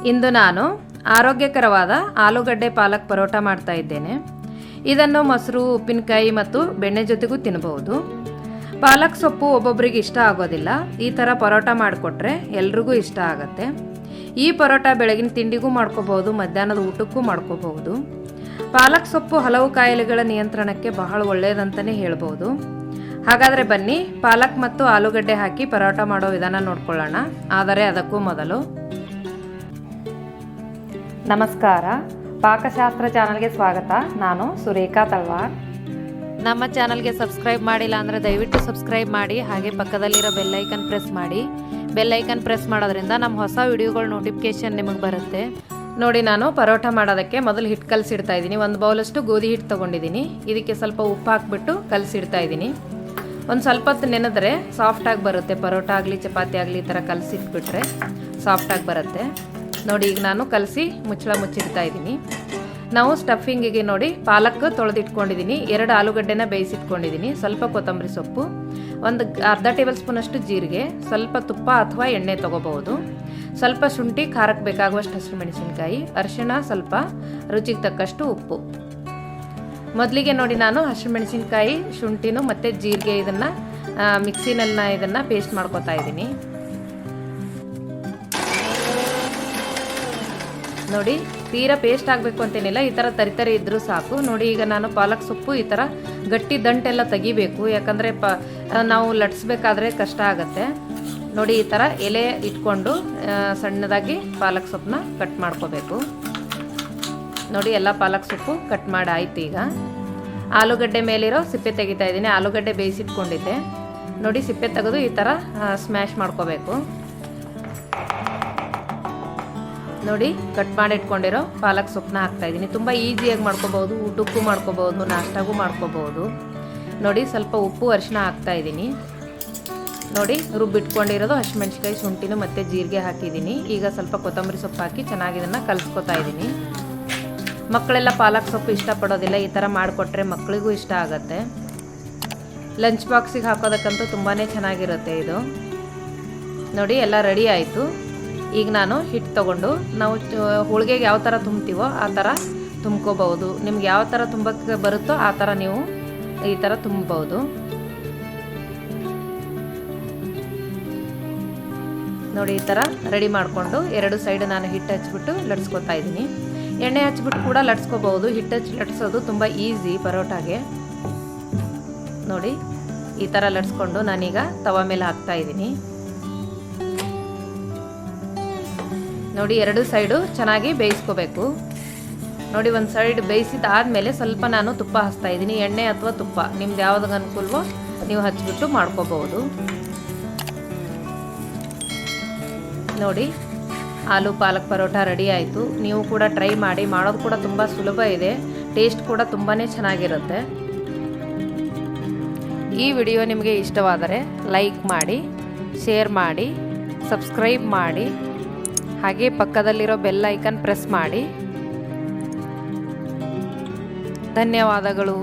ಇಂದು ನಾನು ಆರೋಗ್ಯಕರವಾದ ಆಲೂಗಡ್ಡೆ ಪಾಲಕ್ ಪರೋಟ ಮಾಡ್ತಾ ಇದ್ದೇನೆ. ಇದನ್ನು ಮೊಸರು, ಉಪ್ಪಿನಕಾಯಿ ಮತ್ತು ಬೆಣ್ಣೆ ಜೊತೆಗೂ ತಿನ್ನಬಹುದು. ಪಾಲಕ್ ಸೊಪ್ಪು ಒಬ್ಬೊಬ್ಬರಿಗೆ ಇಷ್ಟ ಆಗೋದಿಲ್ಲ. ಈ ಥರ ಪರೋಟ ಮಾಡಿಕೊಟ್ರೆ ಎಲ್ರಿಗೂ ಇಷ್ಟ ಆಗುತ್ತೆ. ಈ ಪರೋಟ ಬೆಳಗಿನ ತಿಂಡಿಗೂ ಮಾಡ್ಕೋಬಹುದು, ಮಧ್ಯಾಹ್ನದ ಊಟಕ್ಕೂ ಮಾಡ್ಕೋಬಹುದು. ಪಾಲಕ್ ಸೊಪ್ಪು ಹಲವು ಕಾಯಿಲೆಗಳ ನಿಯಂತ್ರಣಕ್ಕೆ ಬಹಳ ಒಳ್ಳೆಯದಂತಲೇ ಹೇಳ್ಬೋದು. ಹಾಗಾದರೆ ಬನ್ನಿ ಪಾಲಕ್ ಮತ್ತು ಆಲೂಗಡ್ಡೆ ಹಾಕಿ ಪರೋಟ ಮಾಡೋ ವಿಧಾನ ನೋಡ್ಕೊಳ್ಳೋಣ. ಆದರೆ ಅದಕ್ಕೂ ಮೊದಲು ನಮಸ್ಕಾರ, ಪಾಕಶಾಸ್ತ್ರ ಚಾನಲ್ಗೆ ಸ್ವಾಗತ. ನಾನು ಸುರೇಖಾ ತಳವಾರ್. ನಮ್ಮ ಚಾನಲ್ಗೆ ಸಬ್ಸ್ಕ್ರೈಬ್ ಮಾಡಿಲ್ಲ ಅಂದರೆ ದಯವಿಟ್ಟು ಸಬ್ಸ್ಕ್ರೈಬ್ ಮಾಡಿ, ಹಾಗೆ ಪಕ್ಕದಲ್ಲಿರೋ ಬೆಲ್ಲೈಕನ್ ಪ್ರೆಸ್ ಮಾಡಿ. ಬೆಲ್ಲೈಕನ್ ಪ್ರೆಸ್ ಮಾಡೋದ್ರಿಂದ ನಮ್ಮ ಹೊಸ ವಿಡಿಯೋಗಳ ನೋಟಿಫಿಕೇಷನ್ ನಿಮಗೆ ಬರುತ್ತೆ. ನೋಡಿ, ನಾನು ಪರೋಟ ಮಾಡೋದಕ್ಕೆ ಮೊದಲು ಹಿಟ್ಟು ಕಲಸಿಡ್ತಾ ಇದ್ದೀನಿ. ಒಂದು ಬೌಲಷ್ಟು ಗೋಧಿ ಹಿಟ್ಟು ತೊಗೊಂಡಿದ್ದೀನಿ. ಇದಕ್ಕೆ ಸ್ವಲ್ಪ ಉಪ್ಪು ಹಾಕಿಬಿಟ್ಟು ಕಲಸಿಡ್ತಾ ಇದ್ದೀನಿ. ಒಂದು ಸ್ವಲ್ಪ ಹೊತ್ತು ನೆನೆದ್ರೆ ಸಾಫ್ಟಾಗಿ ಬರುತ್ತೆ. ಪರೋಟ ಆಗಲಿ ಚಪಾತಿ ಆಗಲಿ ಈ ಥರ ಕಲಸಿಟ್ಬಿಟ್ರೆ ಸಾಫ್ಟಾಗಿ ಬರುತ್ತೆ. ನೋಡಿ, ಈಗ ನಾನು ಕಲಸಿ ಮುಚ್ಚಳ ಮುಚ್ಚಿಡ್ತಾ ಇದ್ದೀನಿ. ನಾವು ಸ್ಟಫಿಂಗಿಗೆ ನೋಡಿ ಪಾಲಕ್ ತೊಳೆದಿಟ್ಕೊಂಡಿದ್ದೀನಿ, 2 ಆಲೂಗಡ್ಡೆನ ಬೇಯಿಸಿಟ್ಕೊಂಡಿದ್ದೀನಿ, ಸ್ವಲ್ಪ ಕೊತ್ತಂಬರಿ ಸೊಪ್ಪು, ಒಂದು ಅರ್ಧ ಟೇಬಲ್ ಸ್ಪೂನಷ್ಟು ಜೀರಿಗೆ, ಸ್ವಲ್ಪ ತುಪ್ಪ ಅಥವಾ ಎಣ್ಣೆ ತೊಗೋಬಹುದು, ಸ್ವಲ್ಪ ಶುಂಠಿ, ಖಾರಕ್ಕೆ ಬೇಕಾಗುವಷ್ಟು ಹಸಿರು ಮೆಣಸಿನಕಾಯಿ, ಅರಿಶಿಣ, ಸ್ವಲ್ಪ ರುಚಿಗೆ ತಕ್ಕಷ್ಟು ಉಪ್ಪು. ಮೊದಲಿಗೆ ನೋಡಿ ನಾನು ಹಸಿರು ಮೆಣಸಿನಕಾಯಿ, ಶುಂಠಿನೂ ಮತ್ತು ಜೀರಿಗೆ ಇದನ್ನು ಮಿಕ್ಸಿನಲ್ಲಿ ಇದನ್ನು ಪೇಸ್ಟ್ ಮಾಡ್ಕೊತಾ ಇದ್ದೀನಿ. ನೋಡಿ, ತೀರಾ ಪೇಸ್ಟ್ ಆಗಬೇಕು ಅಂತೇನಿಲ್ಲ, ಈ ಥರ ತರಿ ಇದ್ದರೂ ಸಾಕು. ನೋಡಿ, ಈಗ ನಾನು ಪಾಲಕ್ ಸೊಪ್ಪು ಈ ಥರ ಗಟ್ಟಿ ದಂಟೆಲ್ಲ ತೆಗಿಬೇಕು, ಯಾಕಂದರೆ ನಾವು ಲಟ್ಸ್ಬೇಕಾದ್ರೆ ಕಷ್ಟ ಆಗುತ್ತೆ. ನೋಡಿ, ಈ ಥರ ಎಲೆ ಇಟ್ಕೊಂಡು ಸಣ್ಣದಾಗಿ ಪಾಲಕ್ ಸೊಪ್ಪನ್ನ ಕಟ್ ಮಾಡ್ಕೋಬೇಕು. ನೋಡಿ, ಎಲ್ಲ ಪಾಲಕ್ ಸೊಪ್ಪು ಕಟ್ ಮಾಡಿ ಆಯ್ತು. ಈಗ ಆಲೂಗಡ್ಡೆ ಮೇಲಿರೋ ಸಿಪ್ಪೆ ತೆಗಿತಾ ಇದ್ದೀನಿ. ಆಲೂಗಡ್ಡೆ ಬೇಯಿಸಿಟ್ಕೊಂಡಿದ್ದೆ. ನೋಡಿ, ಸಿಪ್ಪೆ ತೆಗೆದು ಈ ಥರ ಸ್ಮ್ಯಾಶ್ ಮಾಡ್ಕೋಬೇಕು. ನೋಡಿ, ಕಟ್ ಮಾಡಿ ಇಟ್ಕೊಂಡಿರೋ ಪಾಲಕ್ ಸೊಪ್ಪನ್ನ ಹಾಕ್ತಾ ಇದ್ದೀನಿ. ತುಂಬ ಈಸಿಯಾಗಿ ಮಾಡ್ಕೋಬಹುದು, ಊಟಕ್ಕೂ ಮಾಡ್ಕೋಬಹುದು, ನಾಷ್ಟಾಗೂ ಮಾಡ್ಕೋಬಹುದು. ನೋಡಿ, ಸ್ವಲ್ಪ ಉಪ್ಪು, ಅರಿಶಿನ ಹಾಕ್ತಾ ಇದ್ದೀನಿ. ನೋಡಿ, ರುಬ್ಬಿಟ್ಕೊಂಡಿರೋದು ಹಸಿಮೆಣ್ಸಿಕಾಯಿ, ಶುಂಠಿನೂ ಮತ್ತು ಜೀರಿಗೆ ಹಾಕಿದ್ದೀನಿ. ಈಗ ಸ್ವಲ್ಪ ಕೊತ್ತಂಬರಿ ಸೊಪ್ಪು ಹಾಕಿ ಚೆನ್ನಾಗಿ ಇದನ್ನು ಕಲಿಸ್ಕೊತಾ ಇದ್ದೀನಿ. ಮಕ್ಕಳೆಲ್ಲ ಪಾಲಕ್ ಸೊಪ್ಪು ಇಷ್ಟಪಡೋದಿಲ್ಲ. ಈ ಥರ ಮಾಡಿಕೊಟ್ರೆ ಮಕ್ಕಳಿಗೂ ಇಷ್ಟ ಆಗುತ್ತೆ. ಲಂಚ್ ಬಾಕ್ಸಿಗೆ ಹಾಕೋದಕ್ಕಂತೂ ತುಂಬಾ ಚೆನ್ನಾಗಿರುತ್ತೆ ಇದು. ನೋಡಿ, ಎಲ್ಲ ರೆಡಿ ಆಯಿತು. ಈಗ ನಾನು ಹಿಟ್ಟು ತೊಗೊಂಡು ನಾವು ಹೋಳಿಗೆಗೆ ಯಾವ ಥರ ತುಂಬ್ತೀವೋ ಆ ಥರ ತುಂಬ್ಕೋಬಹುದು. ನಿಮ್ಗೆ ಯಾವ ಥರ ತುಂಬಕ್ಕೆ ಬರುತ್ತೋ ಆ ಥರ ನೀವು ಈ ಥರ ತುಂಬಬಹುದು. ನೋಡಿ, ಈ ಥರ ರೆಡಿ ಮಾಡಿಕೊಂಡು 2 ಸೈಡ್ ನಾನು ಹಿಟ್ಟು ಹಚ್ಬಿಟ್ಟು ಲಟ್ಸ್ಕೊತಾ ಇದ್ದೀನಿ. ಎಣ್ಣೆ ಹಚ್ಬಿಟ್ಟು ಕೂಡ ಲಟ್ಸ್ಕೋಬಹುದು. ಹಿಟ್ಟು ಹಚ್ಚಿ ಲಟ್ಸೋದು ತುಂಬ ಈಸಿ ಪರೋಟಾಗೆ. ನೋಡಿ, ಈ ಥರ ಲಟ್ಸ್ಕೊಂಡು ನಾನೀಗ ತವ ಮೇಲೆ ಹಾಕ್ತಾ ಇದ್ದೀನಿ. ನೋಡಿ, 2 ಸೈಡು ಚೆನ್ನಾಗಿ ಬೇಯಿಸ್ಕೋಬೇಕು. ನೋಡಿ, ಒಂದು ಸೈಡ್ ಬೇಯಿಸಿದಾದ್ಮೇಲೆ ಸ್ವಲ್ಪ ನಾನು ತುಪ್ಪ ಹಚ್ತಾ ಇದ್ದೀನಿ. ಎಣ್ಣೆ ಅಥವಾ ತುಪ್ಪ ನಿಮ್ದು ಯಾವ್ದು ಅನುಕೂಲವೋ ನೀವು ಹಚ್ಬಿಟ್ಟು ಮಾಡ್ಕೋಬಹುದು. ನೋಡಿ, ಆಲೂ ಪಾಲಕ್ ಪರೋಟ ರೆಡಿ ಆಯಿತು. ನೀವು ಕೂಡ ಟ್ರೈ ಮಾಡಿ. ಮಾಡೋದು ಕೂಡ ತುಂಬ ಸುಲಭ ಇದೆ. ಟೇಸ್ಟ್ ಕೂಡ ತುಂಬಾ ಚೆನ್ನಾಗಿರುತ್ತೆ. ಈ ವಿಡಿಯೋ ನಿಮಗೆ ಇಷ್ಟವಾದರೆ ಲೈಕ್ ಮಾಡಿ, ಶೇರ್ ಮಾಡಿ, ಸಬ್ಸ್ಕ್ರೈಬ್ ಮಾಡಿ, ಹಾಗೆ ಪಕ್ಕದಲ್ಲಿರೋ ಬೆಲ್ ಐಕನ್ ಪ್ರೆಸ್ ಮಾಡಿ. ಧನ್ಯವಾದಗಳು.